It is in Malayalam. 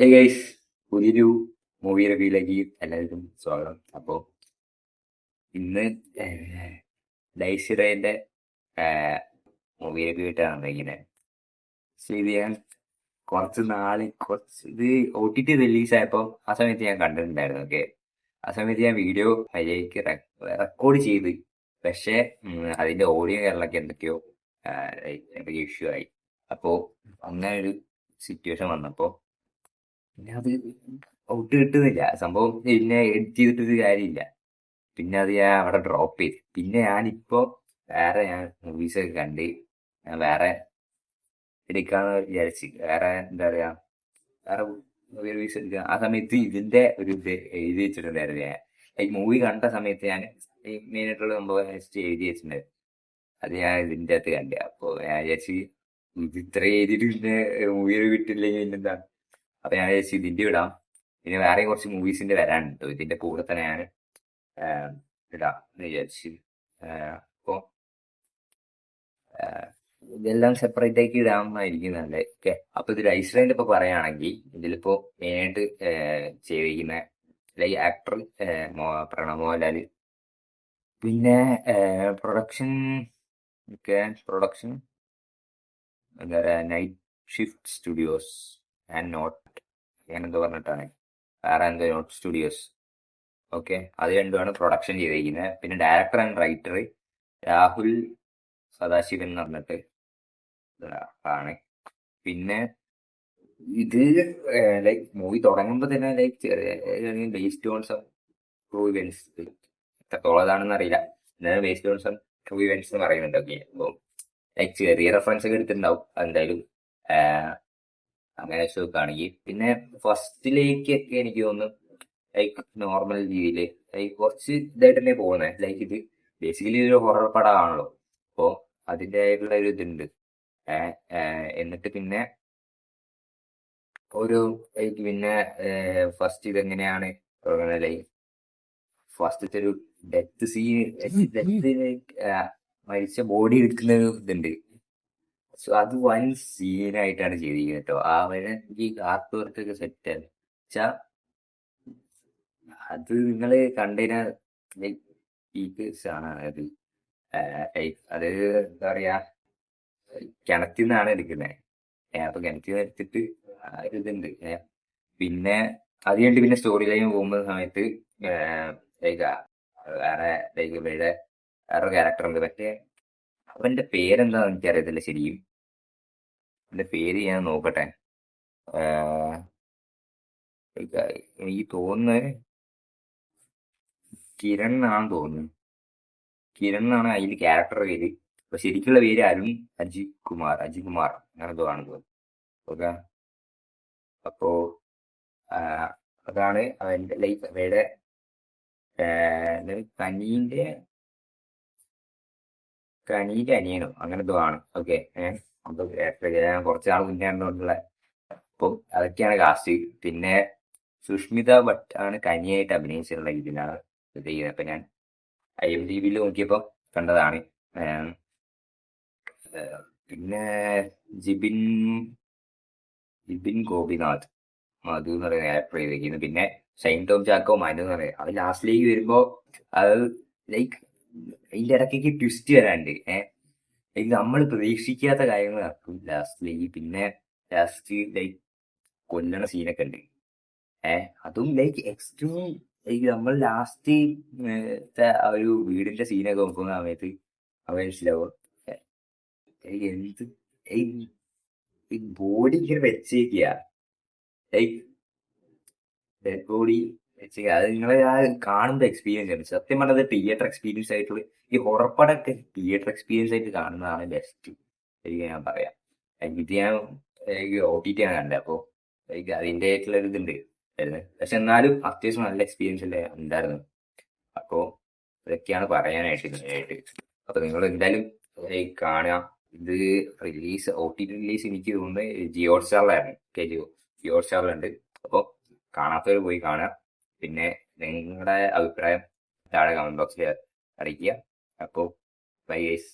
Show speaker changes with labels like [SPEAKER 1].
[SPEAKER 1] ഗൈസ്, പുതിയൊരു മൂവി റിവ്യൂയിലേക്ക് എല്ലാവർക്കും സ്വാഗതം. അപ്പോൾ ഇന്ന് ഡൈസിറേന്റെ മൂവി റിവ്യൂ ആയിട്ടാണ് വന്നിരിക്കുന്നത്. ഇത് ഞാൻ ഇത് OTT റിലീസായപ്പോൾ ആ സമയത്ത് ഞാൻ കണ്ടിട്ടുണ്ടായിരുന്നു. ഓക്കെ, ആ സമയത്ത് ഞാൻ വീഡിയോ അതിലേക്ക് റെക്കോർഡ് ചെയ്ത്, പക്ഷേ അതിന്റെ ഓഡിയോ കേരളക്ക് എന്തൊക്കെയോ ഇഷ്യൂ ആയി. അപ്പോൾ അങ്ങനെ ഒരു സിറ്റുവേഷൻ വന്നപ്പോൾ പിന്നെ അത് ഔട്ട് കിട്ടുന്നില്ല സംഭവം. പിന്നെ എഡിറ്റ് ചെയ്തിട്ടൊരു കാര്യമില്ല. പിന്നെ അത് ഞാൻ അവിടെ ഡ്രോപ്പ് ചെയ്ത്. പിന്നെ ഞാനിപ്പോ ഞാൻ മൂവീസൊക്കെ കണ്ട് ഞാൻ വേറെ എടുക്കാന്ന് വിചാരിച്ച്, വേറെ എന്താ പറയാ, വേറെ മൂവീസ് എടുക്കുക. ആ സമയത്ത് ഇതിന്റെ ഒരു ഇത് എഴുതി വെച്ചിട്ടുണ്ടായിരുന്നു. ഞാൻ ഈ മൂവി കണ്ട സമയത്ത് ഞാൻ ഈ മെയിനായിട്ടുള്ള സംഭവം ജസ്റ്റ് എഴുതി വെച്ചിട്ടുണ്ടായിരുന്നു. അത് ഞാൻ ഇതിന്റെ അകത്ത് കണ്ടു. അപ്പോൾ ഞാൻ വിചാരിച്ച് ഇത് ഇത്ര എഴുതിയിട്ട് പിന്നെ മൂവി കിട്ടില്ലെങ്കിൽ പിന്നെന്താ. അപ്പൊ ഞാൻ വിചാരിച്ചു ഇതിന്റെ ഇടാം. പിന്നെ വേറെ കുറച്ച് മൂവീസിന്റെ വരാനുണ്ട് ഇതിന്റെ കൂടെ തന്നെ ഞാൻ ഇടാം എന്ന് വിചാരിച്ചു. അപ്പോ ഇതെല്ലാം സെപ്പറേറ്റ് ആക്കി ഇടാമെന്നായിരിക്കും നല്ലത്. ഓക്കെ, അപ്പൊ ഇത് ഐസ്ലാൻഡ് ഇപ്പൊ പറയുകയാണെങ്കിൽ ഇതിലിപ്പോ മെയിനായിട്ട് ചെയ്തിരിക്കുന്ന ആക്ടർ പ്രണവ് മോഹൻലാല്. പിന്നെ പ്രൊഡക്ഷൻ എന്താ പറയാ, night shift studios and not ഞാനെന്തോ പറഞ്ഞിട്ടാണ്, വേറെ എന്തോ നോട്ട് സ്റ്റുഡിയോസ്. ഓക്കെ, അത് രണ്ടുമാണ് പ്രൊഡക്ഷൻ ചെയ്തിരിക്കുന്നത്. പിന്നെ director and writer Rahul Sadasivan എന്ന് പറഞ്ഞിട്ട് ആണ്. പിന്നെ ഇത് മൂവി തുടങ്ങുമ്പോൾ തന്നെ based on some true events. എത്രത്തോളം ഇതാണെന്ന് അറിയില്ല, എന്നാലും based on some true events എന്ന് പറയുന്നുണ്ട്. ഓക്കെ, അപ്പോൾ ചെറിയ റെഫറൻസ് ഒക്കെ എടുത്തിട്ടുണ്ടാവും എന്തായാലും. അങ്ങനെ നോക്കുകയാണെങ്കിൽ പിന്നെ ഫസ്റ്റിലേക്കൊക്കെ എനിക്ക് തോന്നുന്നു നോർമൽ രീതിയിൽ കുറച്ച് ഇതായിട്ട് തന്നെ പോകുന്നത്. ഇത് ബേസിക്കലി ഒരു ഹൊറർ പടമാണല്ലോ, അപ്പോൾ അതിൻ്റെതായിട്ടുള്ള ഒരു ഇതുണ്ട്. എന്നിട്ട് പിന്നെ ഒരു പിന്നെ ഫസ്റ്റ് ഇതെങ്ങനെയാണ് ഫസ്റ്റത്തെ ഒരു ഡെത്ത് മരിച്ച ബോഡി എടുക്കുന്ന ഒരു ഇതുണ്ട്. സോ അത് വൻ സീനായിട്ടാണ് ചെയ്തിരിക്കുന്നത് കേട്ടോ. അവരെ ഈ ആർട്ട് വർക്ക് ഒക്കെ സെറ്റ് ആണ് വെച്ചാ അത് നിങ്ങൾ കണ്ടതിനാ ആണ് അത്. അത് എന്താ പറയാ, കിണറ്റിൽ നിന്നാണ് എടുക്കുന്നത്. അപ്പൊ കിണറ്റിൽ നിന്ന് എടുത്തിട്ട് ഇതുണ്ട്. പിന്നെ അത് കഴിഞ്ഞിട്ട് പിന്നെ സ്റ്റോറി ലൈൻ പോകുന്ന സമയത്ത് വേറെ വേറെ ക്യാരക്ടർ ഉണ്ട്. മറ്റേ അവന്റെ പേരെന്താന്ന് എനിക്കറിയത്തില്ല ശരിക്കും. എന്റെ പേര് ഞാൻ നോക്കട്ടെ. എനിക്ക് തോന്നുന്നത് കിരൺ എന്നാണെന്ന് തോന്നുന്നു. കിരൺ എന്നാണ് അതിൽ ക്യാരക്ടർ പേര്. അപ്പൊ ശരിക്കുള്ള പേര് അജിത് കുമാർ അങ്ങനെ എന്തോ ആണെന്ന് തോന്നുന്നു. ഓക്കെ, അപ്പോ അതാണ് അവന്റെ അവയുടെ കനീന്റെ അനിയനോ അങ്ങനെ എന്തോ ആണ്. ഓക്കെ, അപ്പൊ ഞാൻ കുറച്ച് നാൾ മുന്നേ ഉള്ള. അപ്പം അതൊക്കെയാണ് കാസ്റ്റ്. പിന്നെ സുഷ്മിത ഭട്ട് ആണ് കനിയായിട്ട് അഭിനയിച്ചിട്ടുള്ള ഇതിനാണ് ഇത് ചെയ്യുന്നത്. അപ്പൊ ഞാൻ IMDb നോക്കിയപ്പോ കണ്ടതാണ്. പിന്നെ ജിബിൻ ഗോപിനാഥ് മധു എന്ന് പറയുന്ന ക്യാരക്ടർ ചെയ്തിരിക്കുന്നത്. പിന്നെ ഷൈൻ ടോം ചാക്കോ മനു എന്ന് പറയുന്നത്. അത് ലാസ്റ്റിലേക്ക് വരുമ്പോ അത് അതിന്റെ ഇടയ്ക്ക് ട്വിസ്റ്റ് വരാണ്ട് നമ്മൾ പ്രതീക്ഷിക്കാത്ത കാര്യങ്ങൾ നടക്കും ലാസ്റ്റിലേക്ക്. പിന്നെ ലാസ്റ്റ് കൊല്ലണ സീനൊക്കെ ഉണ്ട്. അതും എക്സ്ട്രീം. നമ്മൾ ലാസ്റ്റ് ആ ഒരു വീടിന്റെ സീനൊക്കെ നോക്കുന്ന സമയത്ത് മനസ്സിലാവും എന്ത് ബോഡി ഇങ്ങനെ വെച്ചേക്കുക, ഡെഡ് ബോഡി വെച്ചേക്കുക. അത് നിങ്ങളെ ആ കാണുന്ന എക്സ്പീരിയൻസ് ആണ്. സത്യം പറഞ്ഞത് തിയേറ്റർ എക്സ്പീരിയൻസ് ആയിട്ടുള്ള ഈ ഹൊറർ പടമൊക്കെ തിയേറ്റർ എക്സ്പീരിയൻസ് ആയിട്ട് കാണുന്നതാണ് ബെസ്റ്റ് എനിക്ക് ഞാൻ പറയാം. ഇത് ഞാൻ OTT ആണ് കണ്ടത്. അപ്പോൾ അതിൻ്റെ ആയിട്ടുള്ള ഒരു ഇതുണ്ട്. പക്ഷെ എന്നാലും അത്യാവശ്യം നല്ല എക്സ്പീരിയൻസ് അല്ലേ ഉണ്ടായിരുന്നു. അപ്പോ ഇതൊക്കെയാണ് പറയാനായിട്ട്. അപ്പൊ നിങ്ങൾ എന്തായാലും കാണുക. ഇത് OTT റിലീസ് എനിക്ക് തോന്നുന്നത് ജിയോ സ്റ്റാറിലായിരുന്നു. ജിയോ സ്റ്റാറിലുണ്ട്. അപ്പോൾ കാണാത്തവർ പോയി കാണുക. പിന്നെ നിങ്ങളുടെ അഭിപ്രായം താഴെ കമന്റ് ബോക്സിൽ അറിയിക്കുക. അപ്പോൾ ബൈ ഗൈസ്.